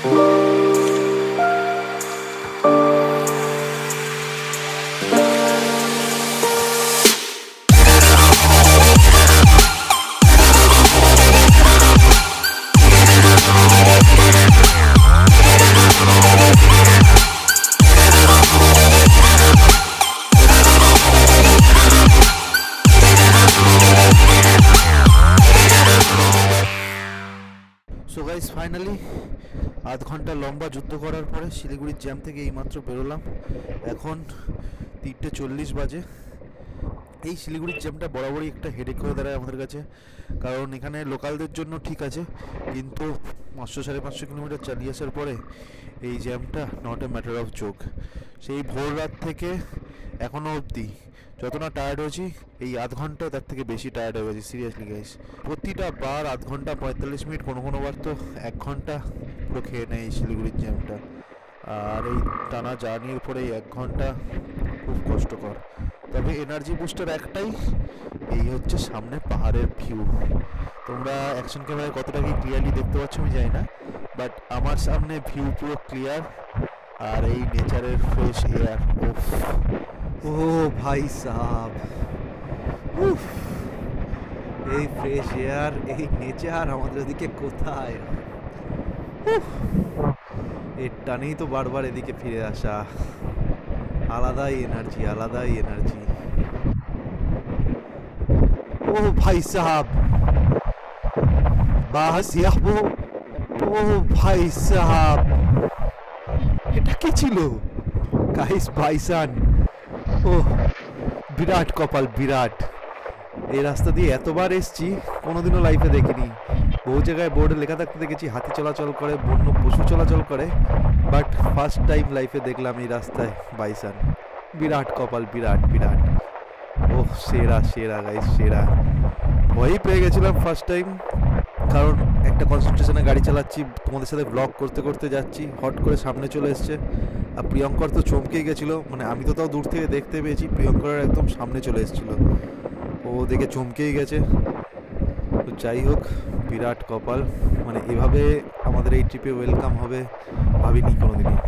So guys finally আধ ঘন্টা লম্বা যুদ্ধ করার পরে শিলিগুড়ির জ্যাম থেকে এইমাত্র বেরোলাম। এখন 3:40 বাজে। এই শিলিগুড়ির জ্যামটা বরাবরই একটা হেডেক হয়ে দাঁড়ায় আমাদের কাছে, কারণ এখানে লোকালদের জন্য ঠিক আছে, কিন্তু 500-550 কিলোমিটার চালিয়ে আসার পরে এই জ্যামটা not a matter of joke. সেই ভোর রাত থেকে এখনও অবধি যত না টায়ার্ড হয়েছি, এই আধ ঘন্টা তার থেকে বেশি টায়ার্ড হয়ে গেছি সিরিয়াসলি গাইস। প্রতিটা বার আধ ঘন্টা 45 মিনিট, কোনো বার তো 1 ঘন্টা পুরো খেয়ে নেয় এই শিলিগুড়ির জ্যামটা। আর এই টানা জার্নির পরে এই 1 ঘন্টা খুব কষ্টকর। তবে এনার্জি বুস্টার একটাই, এই হচ্ছে সামনে পাহাড়ের ভিউ। তোমরা অ্যাকশন ক্যামেরায় কতটা কি ক্লিয়ারলি দেখতে পাচ্ছ আমি জানি না, বাট আমার সামনে ভিউ পুরো ক্লিয়ার। আর এই নেচারের ফ্রেশ এয়ার, ও ভাই সাহাব, এই ফ্রেশ এয়ার, এই নেচার আমাদের ওদিকে কোথায়? এর টানেই তো বারবার এদিকে ফিরে আসা। আলাদাই এনার্জি, আলাদাই এনার্জি। ও ভাই সাহাব, বাস ইয়াবো। ও ভাই সাহাব, এটা কি ছিল গাইস? বাইসান, ও বিরাট কপাল, বিরাট। এই রাস্তা দিয়ে এতবার এসছি, কোনোদিনও লাইফে দেখিনি। বহু জায়গায় বোর্ডে লেখা থাকতে দেখেছি হাতি চলাচল করে, বন্য পশু চলাচল করে, বাট ফার্স্ট টাইম লাইফে দেখলাম এই রাস্তায় বাইসান। বিরাট কপাল, বিরাট বিরাট। ও সেরা সেরা গাইস, সেরা। ভয়ই পেয়ে গেছিলাম ফার্স্ট টাইম, কারণ একটা কনসেন্ট্রেশনে গাড়ি চালাচ্ছি, তোমাদের সাথে ব্লগ করতে করতে যাচ্ছি, হট করে সামনে চলে এসছে। আর প্রিয়ঙ্কর তো চমকেই গেছিলো, মানে আমি তো তাও দূর থেকে দেখতে পেয়েছি, প্রিয়ঙ্করের একদম সামনে চলে এসেছিলো, ও দেখে চমকেই গেছে। তো যাই হোক, বিরাট কপাল, মানে এভাবে আমাদের এই ট্রিপে ওয়েলকাম হবে ভাবিনি কোনোদিনই।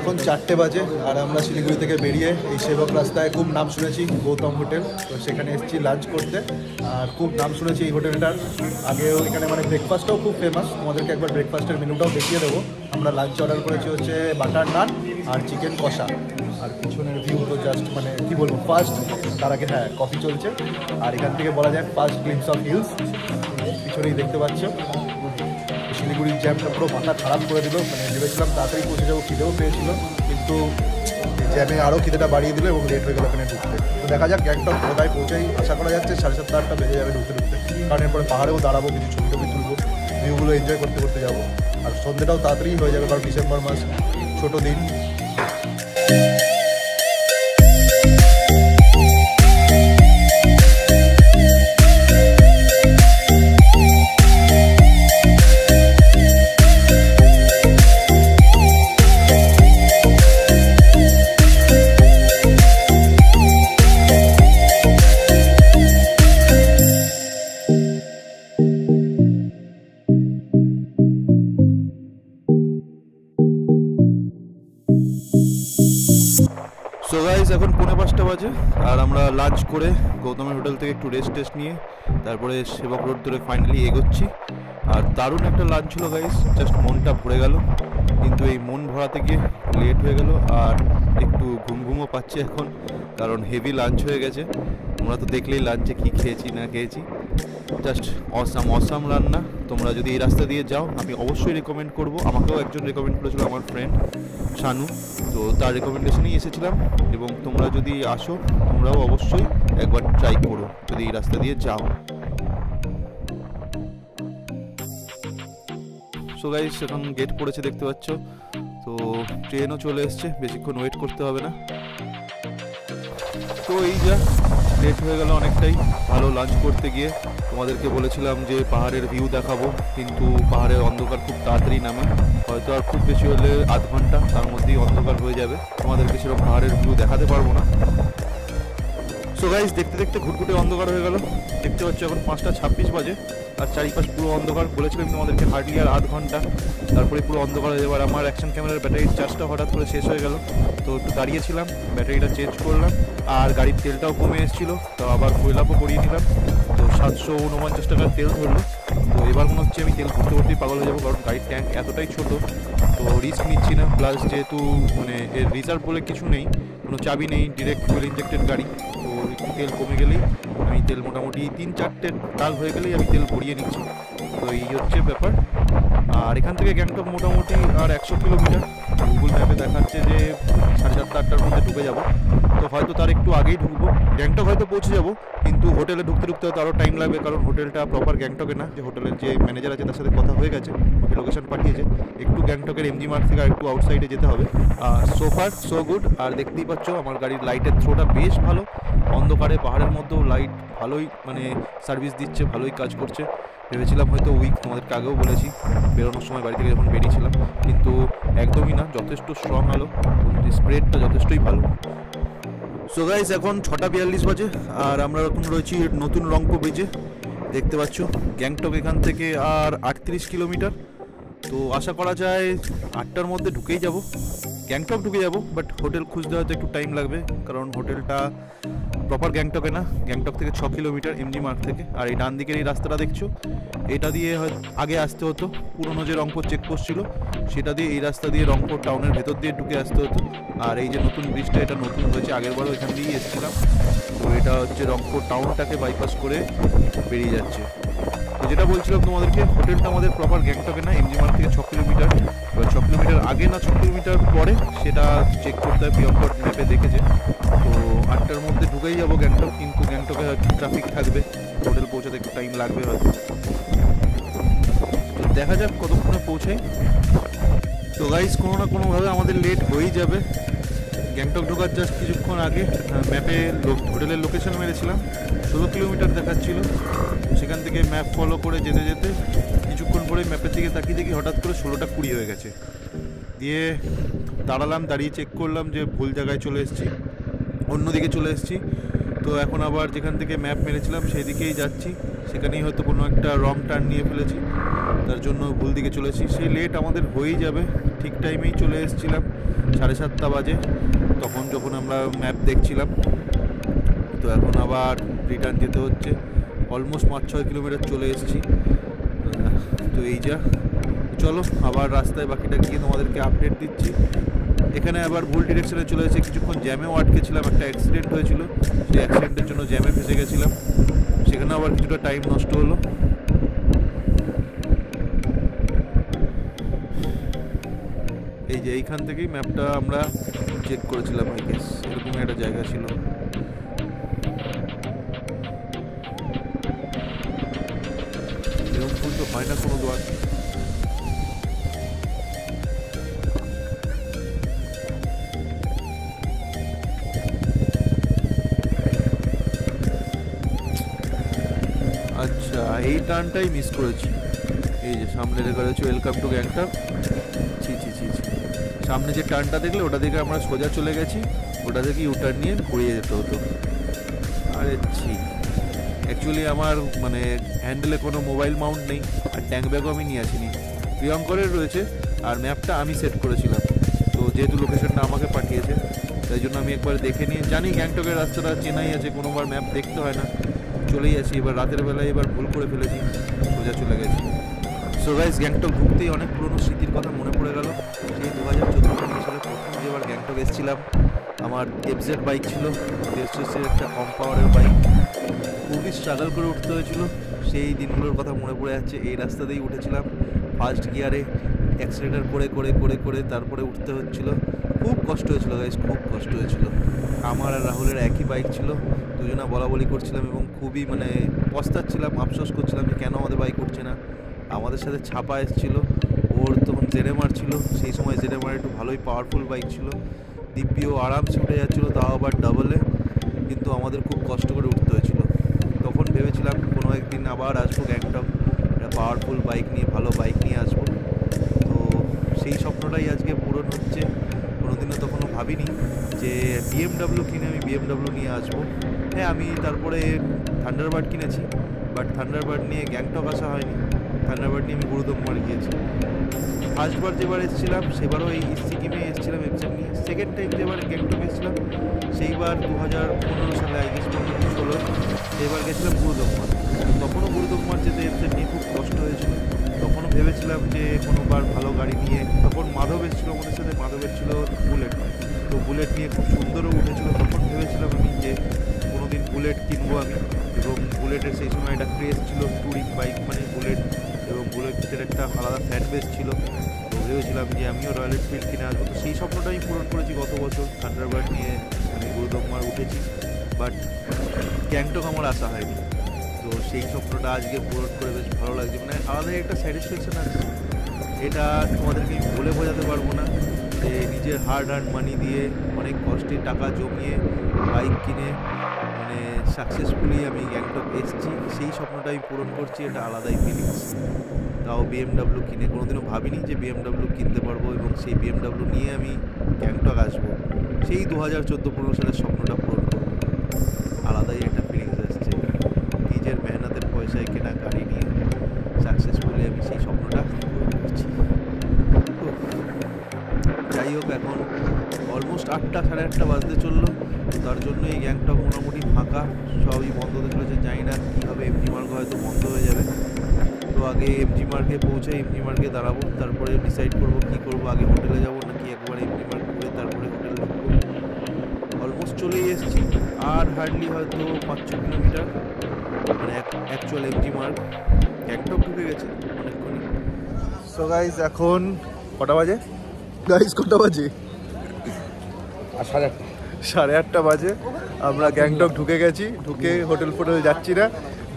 এখন 4টে বাজে আর আমরা শিলিগুড়ি থেকে বেরিয়ে এই সেবক রাস্তায় খুব নাম শুনেছি গৌতম হোটেল, তো সেখানে এসেছি লাঞ্চ করতে। আর খুব নাম শুনেছি এই হোটেলটার, আগেও এখানে মানে ব্রেকফাস্টটাও খুব ফেমাস, তোমাদেরকে একবার ব্রেকফাস্টের মেনুটাও দেখিয়ে দেবো। আমরা লাঞ্চ অর্ডার করেছি হচ্ছে বাটার নান আর চিকেন কষা। আর পিছনের ভিউ তো জাস্ট মানে কী বলবো, ফার্স্ট। তার আগে হ্যাঁ কফি চলছে, আর এখান থেকে বলা যায় ফার্স্ট গ্লিম্পস অফ হিলস পিছনেই দেখতে পাচ্ছ। শিলিগুড়ির জ্যামটা পুরো মাথা খারাপ করে দিল, মানে ভেবেছিলাম তাড়াতাড়ি পৌঁছে যাবো, খিদেও পেয়েছিল, কিন্তু জ্যামে আরও খিদেটা বাড়িয়ে দিল এবং লেট হয়ে গেল এখানে ঢুকতে। তো দেখা যাক গ্যাংটক কোথায় পৌঁছাই, আশা করা যাচ্ছে 7:30-8টা বেজে যাবে ঢুকতে ঢুকতে, কারণ এরপরে পাহাড়েও দাঁড়াবো, কিছু ছবি টবি তুলবো, ভিউগুলো এনজয় করতে করতে যাবো। আর সন্ধ্যেটাও তাড়াতাড়ি হয়ে যাবে, কারণ ডিসেম্বর মাস, ছোটো দিন। সো গাইস এখন 4:45 বাজে, আর আমরা লাঞ্চ করে গৌতমের হোটেল থেকে একটু রেস্ট নিয়ে তারপরে সেবক রোড ধরে ফাইনালি এগোচ্ছি। আর দারুণ একটা লাঞ্চ ছিল গাইস, জাস্ট মনটা ভরে গেল, কিন্তু এই মন ভরাতে গিয়ে লেট হয়ে গেল আর একটু ঘুমও পাচ্ছে এখন, কারণ হেভি লাঞ্চ হয়ে গেছে। তোমরা তো দেখলেই লাঞ্চে কী খেয়েছি না খেয়েছি, জাস্ট অসাম রান্না। তোমরা যদি এই রাস্তা দিয়ে যাও আমি অবশ্যই রেকমেন্ড করব। আমাকেও একজন রেকমেন্ড করেছিল, আমার ফ্রেন্ড শানু, তো তার রেকমেন্ডেশনেই এসেছিলাম। এবং তোমরা যদি আসো তোমরাও অবশ্যই একবার ট্রাই করো যদি এই রাস্তা দিয়ে যাও। সো গাইস এখন গেট পড়েছে দেখতে পাচ্ছ, তো ট্রেনও চলে এসছে, বেশিক্ষণ ওয়েট করতে হবে না। তো এই যা লেট হয়ে গেল অনেকটাই ভালো লাঞ্চ করতে গিয়ে। তোমাদেরকে বলেছিলাম যে পাহাড়ের ভিউ দেখাবো, কিন্তু পাহাড়ের অন্ধকার খুব তাড়াতাড়ি নামে, হয়তো আর খুব বেশি হলে আধ ঘন্টা, তার মধ্যেই অন্ধকার হয়ে যাবে, তোমাদেরকে সেরকম পাহাড়ের ভিউ দেখাতে পারবো না। সো গাইস দেখতে দেখতে ঘুটঘুটে অন্ধকার হয়ে গেল, দেখতে পাচ্ছ এখন 5:26 বাজে, আর চারিপাশ পুরো অন্ধকার। বলেছিলাম তোমাদেরকে হার্ডলি আর আধ ঘন্টা, তারপরে পুরো অন্ধকার হয়ে যাবে। আর আমার অ্যাকশন ক্যামেরার ব্যাটারির চার্জটা হঠাৎ করে শেষ হয়ে গেল, তো একটু দাঁড়িয়েছিলাম, ব্যাটারিটা চেঞ্জ করলাম, আর গাড়ির তেলটাও কমে এসেছিলো, তো আবার ফুয়েল আপও করিয়ে নিলাম। তো 749 টাকার তেল ধরলো। তো এবার মনে হচ্ছে আমি তেল ভরতে ভরতেই পাগল হয়ে যাবো, কারণ গাড়ির ট্যাঙ্ক এতটাই ছোট, তো রিস্ক নিচ্ছি না। প্লাস যেহেতু মানে এর রিজার্ভ বলে কিছু নেই, কোনো চাবি নেই, ডিরেক্ট ফুয়েল ইঞ্জেক্টেড গাড়ি, তো একটু তেল কমে গেলেই আমি তেল মোটামুটি 3-4টে ডাল হয়ে গেলেই আমি তেল ভরিয়ে নিচ্ছি। তো এই হচ্ছে ব্যাপার। আর এখান থেকে গ্যাংটক মোটামুটি আর 100 কিলোমিটার, গুগল ম্যাপে দেখাচ্ছে যে 7:30-8টার মধ্যে ঢুকে যাব, তো হয়তো তার একটু আগেই ঢুকবো। গ্যাংটক হয়তো পৌঁছে যাব, কিন্তু হোটেলে ঢুকতে ঢুকতে হয়তো আরও টাইম লাগবে, কারণ হোটেলটা প্রপার গ্যাংটকে না। যে হোটেলের যে ম্যানেজার আছে তার সাথে কথা হয়ে গেছে, ওকে লোকেশন পাঠিয়েছে, একটু গ্যাংটকের এমজি মার্গ থেকে আর একটু আউটসাইডে যেতে হবে। So far so good. আর দেখতেই পাচ্ছ আমার গাড়ির লাইটের থ্রোটা বেশ ভালো, অন্ধকারে পাহাড়ের মধ্যেও লাইট ভালোই মানে সার্ভিস দিচ্ছে, ভালোই কাজ করছে। ভেবেছিলাম হয়তো উইক, তোমাদেরকে আগেও বলেছি বেরোনোর সময় বাড়ি থেকে যখন বেরিয়েছিলাম, কিন্তু একদমই না, যথেষ্ট স্ট্রং আলো, স্প্রেডটা যথেষ্টই ভালো। সো গাইস এখন 6:42 বাজে, আর আমরা এখন রয়েছি নতুন রংপো ব্রিজে। দেখতে পাচ্ছ গ্যাংটক এখান থেকে আর 38 কিলোমিটার, তো আশা করা যায় 8টার মধ্যে ঢুকেই যাব, গ্যাংটক ঢুকে যাব। বাট হোটেল খুঁজতে হয়তো একটু টাইম লাগবে, কারণ হোটেলটা প্রপার গ্যাংটকে না, গ্যাংটক থেকে 6 কিলোমিটার এমজি মার্গ থেকে। আর এই ডান দিকের এই রাস্তাটা দেখছো, এটা দিয়ে আগে আসতে হতো, পুরনো যে রংপুর চেকপোস্ট ছিল সেটা দিয়ে, এই রাস্তা দিয়ে রংপুর টাউনের ভেতর দিয়ে ঢুকে আসতে হতো। আর এই যে নতুন ব্রিজটা, এটা নতুন হয়েছে, আগেরবারও এখান দিয়েই এসেছিলাম। তো এটা হচ্ছে রংপুর টাউনটাকে বাইপাস করে বেরিয়ে যাচ্ছে। তো যেটা বলছিলাম তোমাদেরকে, হোটেলটা আমাদের প্রপার গ্যাংটকে না, এমজি মার্গ থেকে 6 কিলোমিটার, এবার 6 কিলোমিটার আগে না 6 কিলোমিটার পরে সেটা চেক করতে হয়, প্রিয়ঙ্কর ম্যাপে দেখেছে। তো 8টার মধ্যে ঢুকেই যাবো গ্যাংটক, কিন্তু গ্যাংটকে হয়তো ট্রাফিক থাকবে, হোটেল পৌঁছাতে একটু টাইম লাগবে হয়তো, তো দেখা যাক কতক্ষণে পৌঁছাই। তো গাইস কোনো না কোনোভাবে আমাদের লেট হয়েই যাবে। গ্যাংটক ঢোকার জাস্ট কিছুক্ষণ আগে ম্যাপে হোটেলের লোকেশন মেরেছিলাম, 16 কিলোমিটার দেখাচ্ছিল, সেখান থেকে ম্যাপ ফলো করে যেতে যেতে কিছুক্ষণ পরে ম্যাপের দিকে তাকিয়ে দেখি হঠাৎ করে 16:20 হয়ে গেছে। দিয়ে দাঁড়ালাম, দাঁড়িয়ে চেক করলাম যে ভুল জায়গায় চলে এসেছি, অন্যদিকে চলে এসেছি। তো এখন আবার যেখান থেকে ম্যাপ মেরেছিলাম সেই দিকেই যাচ্ছি, সেখানেই হয়তো কোনো একটা রং টার্ন নিয়ে ফেলেছি, তার জন্য ভুল দিকে চলেছি। সেই লেট আমাদের হয়েই যাবে, ঠিক টাইমেই চলে এসেছিলাম 7:30 বাজে তখন, যখন আমরা ম্যাপ দেখছিলাম। তো এখন আবার রিটার্ন যেতে হচ্ছে, অলমোস্ট 5-6 কিলোমিটার চলে এসেছি। তো এই যা, চলো আবার রাস্তায় বাকিটা গিয়ে তোমাদেরকে আপডেট দিচ্ছি। এখানে আবার ভুল ডিরেকশনে চলে এসেছে, কিছুক্ষণ জ্যামেও আটকেছিলাম, একটা অ্যাক্সিডেন্ট হয়েছিল, সেই অ্যাক্সিডেন্টের জন্য জ্যামে ফেসে গেছিলাম, সেখানে আবার কিছুটা টাইম নষ্ট হলো। এই যে এইখান থেকেই ম্যাপটা আমরা চেক করেছিলাম, আই গেস এরকম একটা জায়গা ছিল। এরকম ভুল তো হয় না কোনো দোয়ার। আচ্ছা এই টার্নটাই মিস করেছি, এই যে সামনে লেখা রয়েছে ওয়েলকাম টু গ্যাংটক। ছি ছি ছি ছি, সামনে যে টার্নটা দেখলে ওটা দিকে আমরা সোজা চলে গেছি, ওটা থেকে ইউটার্ন নিয়ে ঘুরিয়ে যেতে হতো। আরে ছি, অ্যাকচুয়ালি আমার মানে হ্যান্ডেলে কোনো মোবাইল মাউন্ট নেই, আর ট্যাঙ্ক ব্যাগও আমি নিয়ে আসিনি, প্রিয়ঙ্করের রয়েছে, আর ম্যাপটা আমি সেট করেছিলাম। তো যেহেতু লোকেশনটা আমাকে পাঠিয়েছে, তাই জন্য আমি একবার দেখে নিয়ে জানি গ্যাংটকের রাস্তাটা চেনাই আছে, কোনোবার ম্যাপ দেখতে হয় না, চলেই আসি। এবার রাতের বেলায় এবার ভুল করে ফেলেছি, সোজা চলে গেছি। সো গাইস গ্যাংটক ঢুকতেই অনেক পুরনো স্মৃতির কথা মনে পড়ে গেল। সেই 2014 সালে প্রথম যেবার গ্যাংটক এসেছিলাম, আমার এফজেড বাইক ছিল, দেড়শোর একটা কম পাওয়ারের বাইক, খুবই স্ট্রাগল করে উঠতে হয়েছিল। সেই দিনগুলোর কথা মনে পড়ে যাচ্ছে। এই রাস্তাতেই উঠেছিলাম ফার্স্ট গিয়ারে, অ্যাক্সিলেটার করে করে করে করে তারপরে উঠতে হচ্ছিল, খুব কষ্ট হয়েছিল গাইস, খুব কষ্ট হয়েছিল। আমার আর রাহুলের একই বাইক ছিল, দুজনা বলাবলি করছিলাম এবং খুবই মানে পস্তাচ্ছিলাম, আফসোস করছিলাম যে কেন আমাদের বাইক উঠছে না। আমাদের সাথে ছাপা এসেছিলো, ও ওর তখন জেডএমআর ছিল, সেই সময় জেডএমআর একটু ভালোই পাওয়ারফুল বাইক ছিল। দিব্যিও আরামসে উঠে যাচ্ছিলো, তাও আবার ডাবলে, কিন্তু আমাদের খুব কষ্ট করে উঠতে হয়েছিল। তখন ভেবেছিলাম কোনো একদিন আবার আসবো গ্যাংটক, একটা পাওয়ারফুল বাইক নিয়ে, ভালো বাইক নিয়ে আসবো। তো সেই স্বপ্নটাই আজকে পূরণ হচ্ছে। কোনোদিনও তখনও ভাবিনি যে বিএমডাব্লিউ কিনে আমি বিএমডাব্লিউ নিয়ে আসবো। হ্যাঁ, আমি তারপরে থান্ডারবার্ড কিনেছি, বাট থান্ডারবার্ড নিয়ে গ্যাংটক আসা হয়নি। থান্ডারবার্ড নিয়ে আমি গুরুদম্বার গিয়েছি। ফার্স্টবার যেবার এসেছিলাম সেবারও এই সিকিমে এসেছিলাম এক্সাম নিয়ে। সেকেন্ড টাইম যেবারে গ্যাংটক এসেছিলাম সেইবার 2015 সালে, আই গেস 15-16, সেবার গেছিলাম গুরুদম্বার। তখনও গুরুদম্বার যেতে এফজেড নিয়ে খুব কষ্ট হয়েছিল। তখনও ভেবেছিলাম যে কোনোবার ভালো গাড়ি নিয়ে, তখন মাধব এসেছিল আমাদের সাথে, মাধবের ছিল বুলেট, তো বুলেট নিয়ে খুব সুন্দরও উঠেছিল। তখন ভেবেছিলাম আমি যে কোনোদিন বুলেট কিনবো আমি, এবং বুলেটের সেই সময় একটা ক্রেজ ছিল ট্যুরিং বাইক মানে বুলেট, এবং বুলেটের একটা আলাদা ফ্যান বেস ছিল। তো ভেবেছিলাম যে আমিও রয়্যাল এনফিল্ড কিনে আসবো। তো সেই স্বপ্নটা আমি পূরণ করেছি গত বছর। থান্ডারবার্ড নিয়ে আমি গুরুদম্বার উঠেছি, বাট গ্যাংটক আমার আসা হয়নি। তো সেই স্বপ্নটা আজকে পূরণ করে বেশ ভালো লাগছে, মানে আলাদাই একটা স্যাটিসফ্যাকশন আছে। এটা তোমাদেরকে আমি বলে বোঝাতে পারবো না যে নিজের হার্ড আর্ন মানি দিয়ে অনেক কষ্টে টাকা জমিয়ে বাইক কিনে মানে সাকসেসফুলি আমি গ্যাংটক এসেছি। সেই স্বপ্নটা আমি পূরণ করছি, এটা আলাদাই ফিলিংস। তাও বিএমডাব্লিউ কিনে, কোনোদিনও ভাবিনি যে বিএমডাব্লিউ কিনতে পারবো এবং সেই বিএমডাব্লিউ নিয়ে আমি গ্যাংটক আসবো। সেই 2014-15 সালের স্বপ্নটা পূরণ করবো, আলাদাই একটা ফিলিংস আসছে। নিজের মেহনতের পয়সায় কেনা গাড়ি নিয়ে সাকসেসফুলি আমি সেই স্বপ্নটা পূরণ করছি। যাই হোক, এখন অলমোস্ট 8টা, 8:30 বাজতে চললো। তার জন্য এই গ্যাংটক মোটামুটি ফাঁকা, সবই বন্ধ হতে চলেছে। জানি না কী হবে, এমজি মার্গ হয়তো বন্ধ হয়ে যাবে। তো আগে এমজি মার্গে পৌঁছে এমজি মার্গে দাঁড়াবো, তারপরে ডিসাইড করবো কী করবো, আগে হোটেলে যাবো নাকি একবার এমজি মার্গ ঘুরে তারপরে হোটেলে ঢুকবো। অলমোস্ট চলেই এসেছি, আর হার্ডলি হয়তো 5-6 কিলোমিটার, মানে অ্যাকচুয়াল এমজি মার্গ। গ্যাংটক ঢুকে গেছে অনেকক্ষণই। সো গাইজ এখন কটা বাজে? কটা বাজে? 8:30 বাজে। আমরা গ্যাংটক ঢুকে গেছি, ঢুকে হোটেল ফোটেল যাচ্ছি না,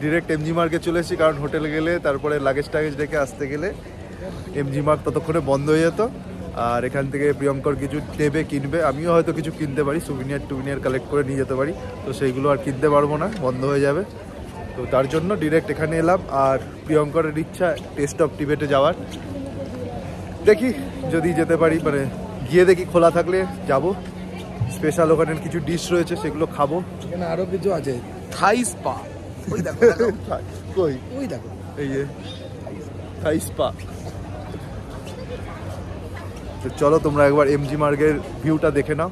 ডিরেক্ট এমজি মার্গে চলে এসেছি। কারণ হোটেলে গেলে তারপরে লাগেজ টাগেজ রেখে আসতে গেলে এমজি মার্গ ততক্ষণে বন্ধ হয়ে যেত। আর এখান থেকে প্রিয়ঙ্কর কিছু নেবে, কিনবে, আমিও হয়তো কিছু কিনতে পারি, সুভিনিয়ার কালেক্ট করে নিয়ে যেতে পারি। তো সেইগুলো আর কিনতে পারবো না, বন্ধ হয়ে যাবে। তো তার জন্য ডিরেক্ট এখানে এলাম। আর প্রিয়ঙ্করের ইচ্ছা টেস্ট অফ টিবেটে যাওয়ার, দেখি যদি যেতে পারি, মানে গিয়ে দেখি, খোলা থাকলে যাব। স্পেশাল ওখানের কিছু ডিশ রয়েছে, সেগুলো খাবো। এখানে আরো কিছু আছে, থাই স্পা, ওই দেখো কই? ওই দেখো, এই যে থাই স্পা। তো চলো তোমরা একবার এমজি মার্গের ভিউটা দেখে নাও।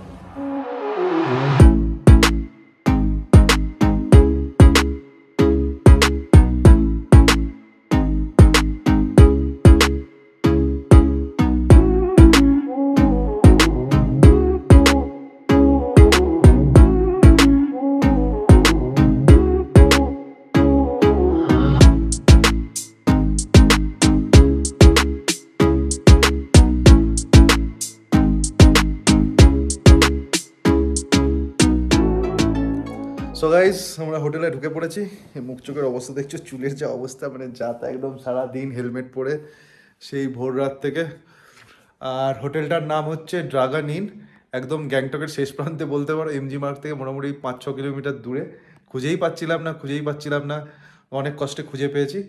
সো গাইস, আমরা হোটেলে ঢুকে পড়েছি। মুখ চোখের অবস্থা দেখছো, চুলের যা অবস্থা, মানে যা তা একদম সারাদিন হেলমেট পরে সেই ভোর রাত থেকে। আর হোটেলটার নাম হচ্ছে ড্রাগন ইন, একদম গ্যাংটকের শেষ প্রান্তে বলতে পারো, এমজি মার্গ থেকে মোটামুটি 5-6 কিলোমিটার দূরে। খুঁজেই পাচ্ছিলাম না, অনেক কষ্টে খুঁজে পেয়েছি।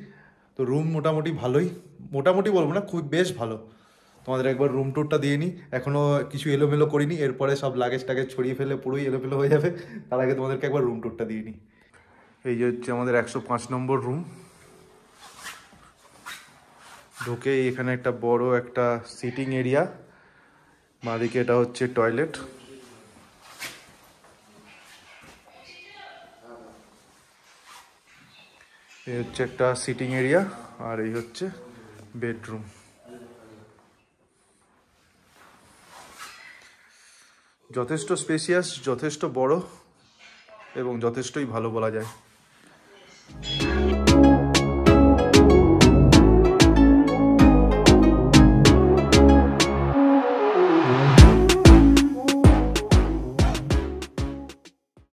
তো রুম মোটামুটি ভালোই, মোটামুটি বলবো না, খুব বেশ ভালো। তোমাদের একবার রুম ট্যুরটা দিয়ে নিই, এখনও কিছু এলোমেলো করিনি, এরপরে সব লাগেজ টাগেজ ছড়িয়ে ফেলে পুরোই এলোমেলো হয়ে যাবে। তার আগে তোমাদেরকে একবার রুম ট্যুরটা দিয়ে নিই। এই যে হচ্ছে আমাদের 105 নম্বর রুম। ঢুকে এখানে একটা বড় একটা সিটিং এরিয়া, বাঁদিকে এটা হচ্ছে টয়লেট। এই হচ্ছে একটা সিটিং এরিয়া, আর এই হচ্ছে বেডরুম। যথেষ্ট স্পেসিয়াস, যথেষ্ট বড় এবং যথেষ্টই ভালো বলা যায়।